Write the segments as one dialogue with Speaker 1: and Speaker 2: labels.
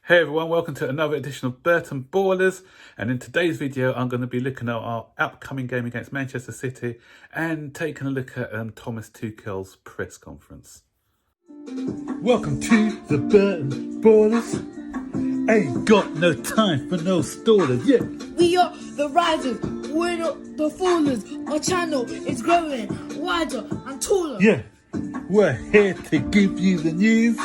Speaker 1: Hey everyone, welcome to another edition of Burton Ballers, and in today's video I'm going to be looking at our upcoming game against Manchester City and taking a look at Thomas Tuchel's press conference.
Speaker 2: Welcome to the Burton Ballers. Ain't got no time for no stallers, yeah.
Speaker 3: We are the risers, we're not the fallers. Our channel is growing wider and taller.
Speaker 2: Yeah, we're here to give you the news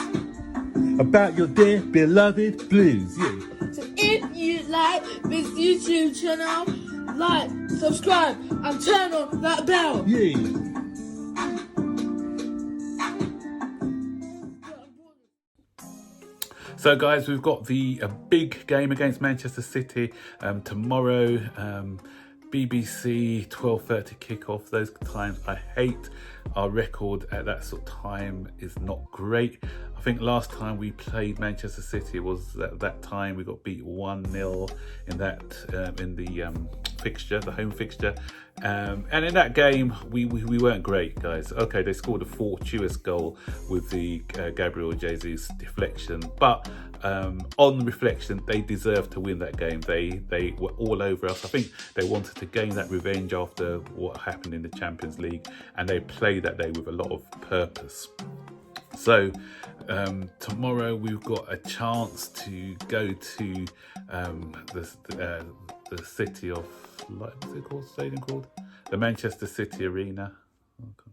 Speaker 2: about your dear beloved Blues, yeah.
Speaker 3: So if you like this YouTube channel, like, subscribe and turn on that bell.
Speaker 2: Yeah.
Speaker 1: So guys, we've got the big game against Manchester City tomorrow. BBC 12:30 kickoff. Those times I hate. Our record at that sort of time is not great. I think last time we played Manchester City was at that time we got beat 1-0 in that in the fixture, the home fixture, and in that game we weren't great, guys. Okay, they scored a fortuitous goal with the Gabriel Jesus deflection, but on reflection, they deserved to win that game. They were all over us. I think they wanted to gain that revenge after what happened in the Champions League, and they played that day with a lot of purpose. So tomorrow we've got a chance to go to the city of, what's it called? Stadium called? The Manchester City Arena. Okay.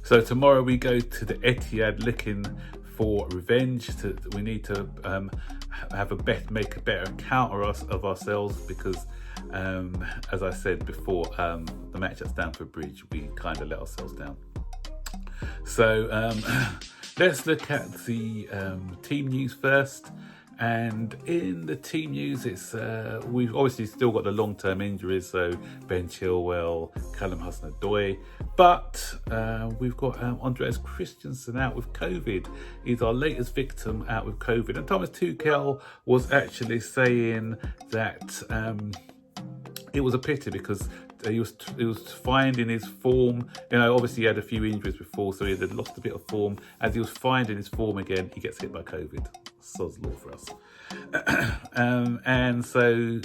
Speaker 1: So tomorrow we go to the Etihad looking for revenge. We need to make a better account of ourselves because, as I said before, the match at Stamford Bridge, we kind of let ourselves down. So let's look at the team news first. And in the team news, it's we've obviously still got the long-term injuries, so Ben Chilwell, Callum Hudson-Odoi, but we've got Andreas Christensen out with COVID. He's our latest victim out with COVID. And Thomas Tuchel was actually saying that it was a pity because he was finding his form. You know, obviously he had a few injuries before, so he had lost a bit of form. As he was finding his form again, he gets hit by COVID. Sod's law for us. And so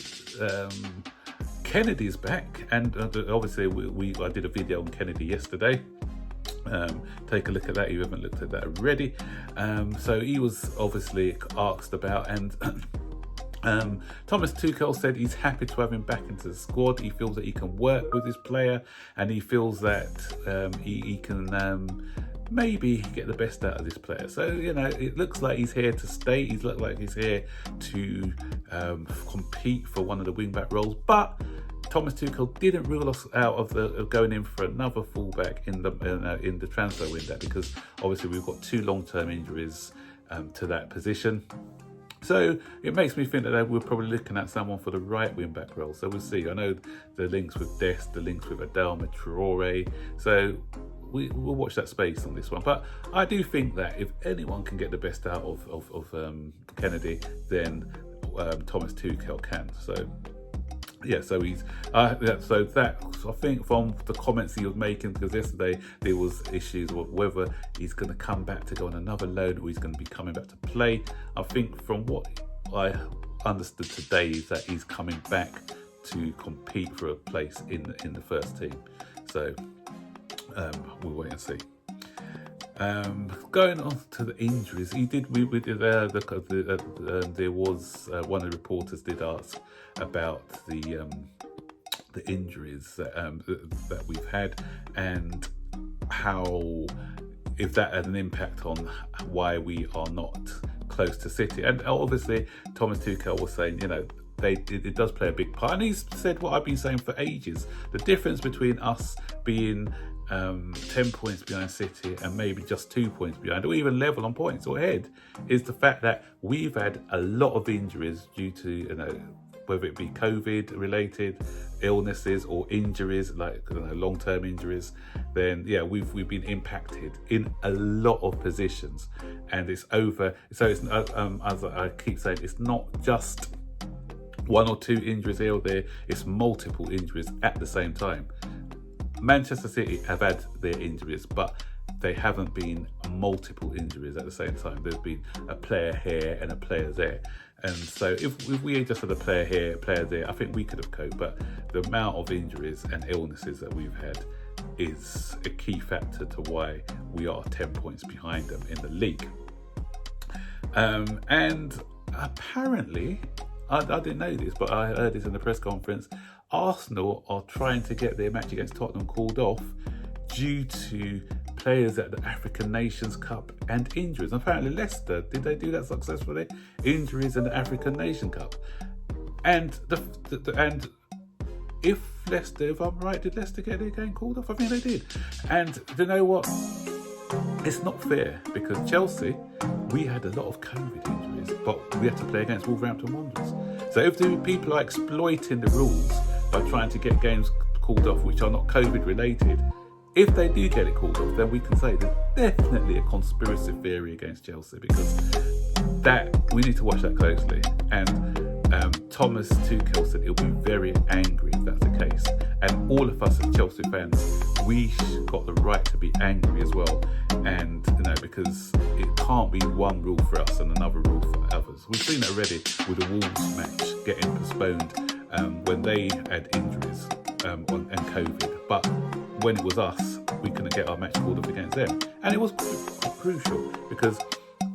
Speaker 1: Kennedy's back, and obviously I did a video on Kennedy yesterday. Take a look at that if you haven't looked at that already. So he was obviously asked about, and Thomas Tuchel said he's happy to have him back into the squad. He feels that he can work with this player, and he feels that he can maybe get the best out of this player. So, you know, it looks like he's here to stay. He looks like he's here to compete for one of the wing-back roles. But Thomas Tuchel didn't rule us out of going in for another fullback in the transfer window, because obviously we've got two long-term injuries to that position. So it makes me think that we're probably looking at someone for the right wing-back role. So we'll see. I know the links with Dest, the links with Adama Traore. So we'll watch that space on this one. But I do think that if anyone can get the best out of Kennedy, then Thomas Tuchel can. So yeah, so he's so that I think from the comments he was making, because yesterday there was issues of whether he's going to come back to go on another loan or he's going to be coming back to play. I think from what I understood today is that he's coming back to compete for a place in the first team. So we'll wait and see. Going on to the injuries, there was one of the reporters did ask about the injuries that we've had, and how, if that had an impact on why we are not close to City. And obviously Thomas Tuchel was saying, you know, it does play a big part, and he's said what I've been saying for ages. The difference between us being 10 points behind City and maybe just 2 points behind, or even level on points or ahead, is the fact that we've had a lot of injuries due to, you know, whether it be COVID related illnesses or injuries, like, you know, long-term injuries. Then yeah, we've been impacted in a lot of positions, and it's over. So it's as I keep saying, it's not just one or two injuries here or there, it's multiple injuries at the same time. Manchester City have had their injuries, but they haven't been multiple injuries at the same time. There's been a player here and a player there. And so if we just had a player here, a player there, I think we could have coped. But the amount of injuries and illnesses that we've had is a key factor to why we are 10 points behind them in the league. And apparently, I didn't know this, but I heard this in the press conference, Arsenal are trying to get their match against Tottenham called off due to players at the African Nations Cup and injuries. Apparently Leicester, did they do that successfully? Injuries in the African Nation Cup. And and if Leicester, if I'm right, did Leicester get their game called off? I mean, they did. And you know what? It's not fair, because Chelsea, we had a lot of COVID injuries, but we had to play against Wolverhampton Wanderers. So if the people are exploiting the rules by trying to get games called off which are not COVID related, if they do get it called off, then we can say there's definitely a conspiracy theory against Chelsea, because that we need to watch that closely. And Thomas Tuchel said he'll be very angry if that's the case. And all of us as Chelsea fans, we got the right to be angry as well. And because it can't be one rule for us and another rule for others. We've seen it already with the Wolves match getting postponed when they had injuries and COVID. But when it was us, we couldn't get our match called off against them. And it was crucial, because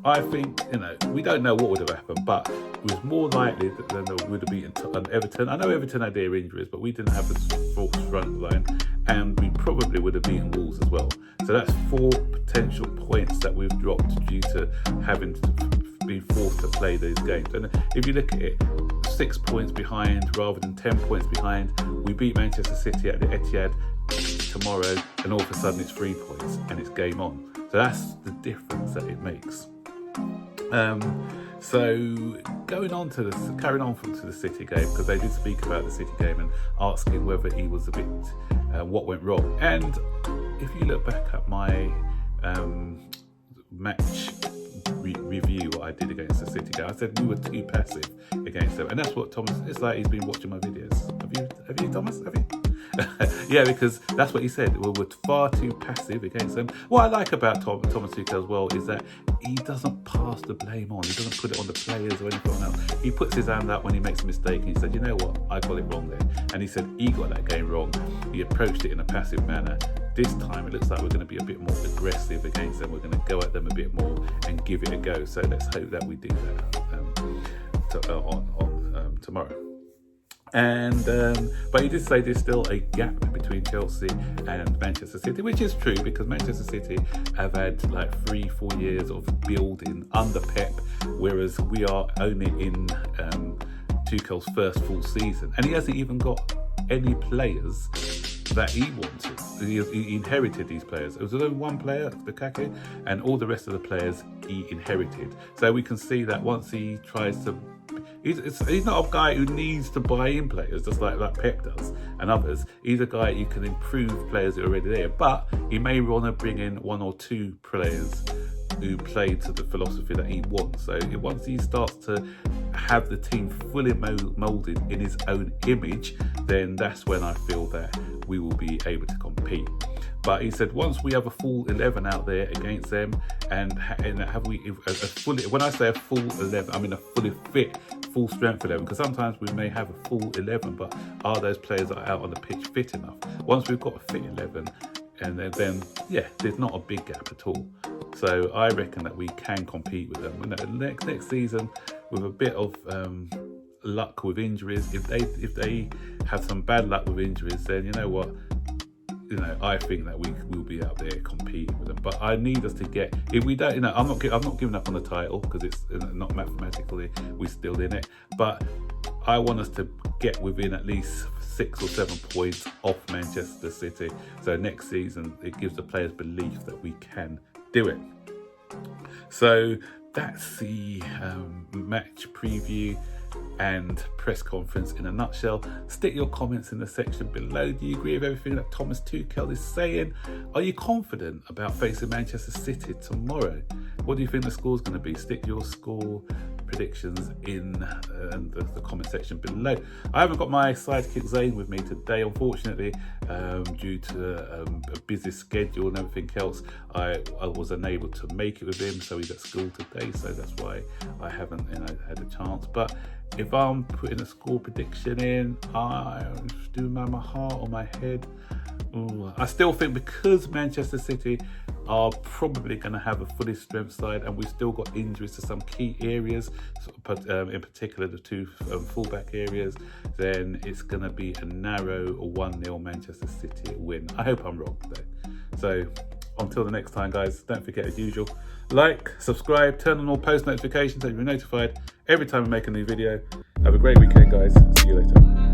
Speaker 1: I think, we don't know what would have happened, but it was more likely than they would have beaten Everton. I know Everton had their injuries, but we didn't have the fourth front line, and we probably would have beaten Wolves as well. So that's 4 potential points that we've dropped due to having to be forced to play these games. And if you look at it, 6 points behind rather than 10 points behind. We beat Manchester City at the Etihad tomorrow, and all of a sudden it's 3 points and it's game on. So that's the difference that it makes. So carrying on to the City game, because they did speak about the City game and asking whether he was a bit what went wrong. And if you look back at my match review what I did against the City game, I said we were too passive against them, and that's what Thomas. It's like he's been watching my videos. Have you, Thomas? Have you? Yeah, because that's what he said. We were far too passive against them. What I like about Thomas Tuchel as well is that he doesn't pass the blame on. He doesn't put it on the players or anything else. He puts his hand up when he makes a mistake, and he said, you know what, I got it wrong there. And he said he got that game wrong. He approached it in a passive manner. This time it looks like we're going to be a bit more aggressive against them. We're going to go at them a bit more and give it a go. So let's hope that we do that tomorrow. And but he did say there's still a gap between Chelsea and Manchester City, which is true, because Manchester City have had like 3-4 years of building under Pep, whereas we are only in Tuchel's first full season, and he hasn't even got any players that he wanted. He inherited these players. It was only one player, Lukaku, and all the rest of the players he inherited. So we can see that once he tries to, he's not a guy who needs to buy in players just like Pep does and others. He's a guy who can improve players that are already there, but he may want to bring in 1 or 2 players who play to the philosophy that he wants. So once he starts to have the team fully moulded in his own image, then that's when I feel that we will be able to compete. But he said once we have a full 11 out there against them, and have we a fully, when I say a full 11, I mean a fully fit, full strength 11, because sometimes we may have a full 11, but are those players that are out on the pitch fit enough? Once we've got a fit 11, and then yeah, there's not a big gap at all. So I reckon that we can compete with them. Next season, with a bit of luck with injuries, if they have some bad luck with injuries, then you know what, I think that we will be out there competing with them. But I need us to get, if we don't, I'm not giving up on the title, because it's not mathematically we're still in it. But I want us to get within at least 6 or 7 points off Manchester City. So next season, it gives the players belief that we can do it. So that's the match preview and press conference in a nutshell. Stick your comments in the section below. Do you agree with everything that Thomas Tuchel is saying? Are you confident about facing Manchester City tomorrow? What do you think the score's going to be? Stick your score predictions in the comment section below. I haven't got my sidekick Zane with me today, unfortunately, due to a busy schedule and everything else. I was unable to make it with him, so he's at school today, so that's why I haven't had a chance. But if I'm putting a score prediction in, I do my heart or my head. Ooh, I still think because Manchester City are probably going to have a fully strength side, and we've still got injuries to some key areas, but in particular the two fullback areas, then it's going to be a narrow 1-0 Manchester City win. I hope I'm wrong though. So until the next time, guys, don't forget, as usual, like, subscribe, turn on all post notifications so you'll be notified every time I make a new video. Have a great weekend, guys. See you later.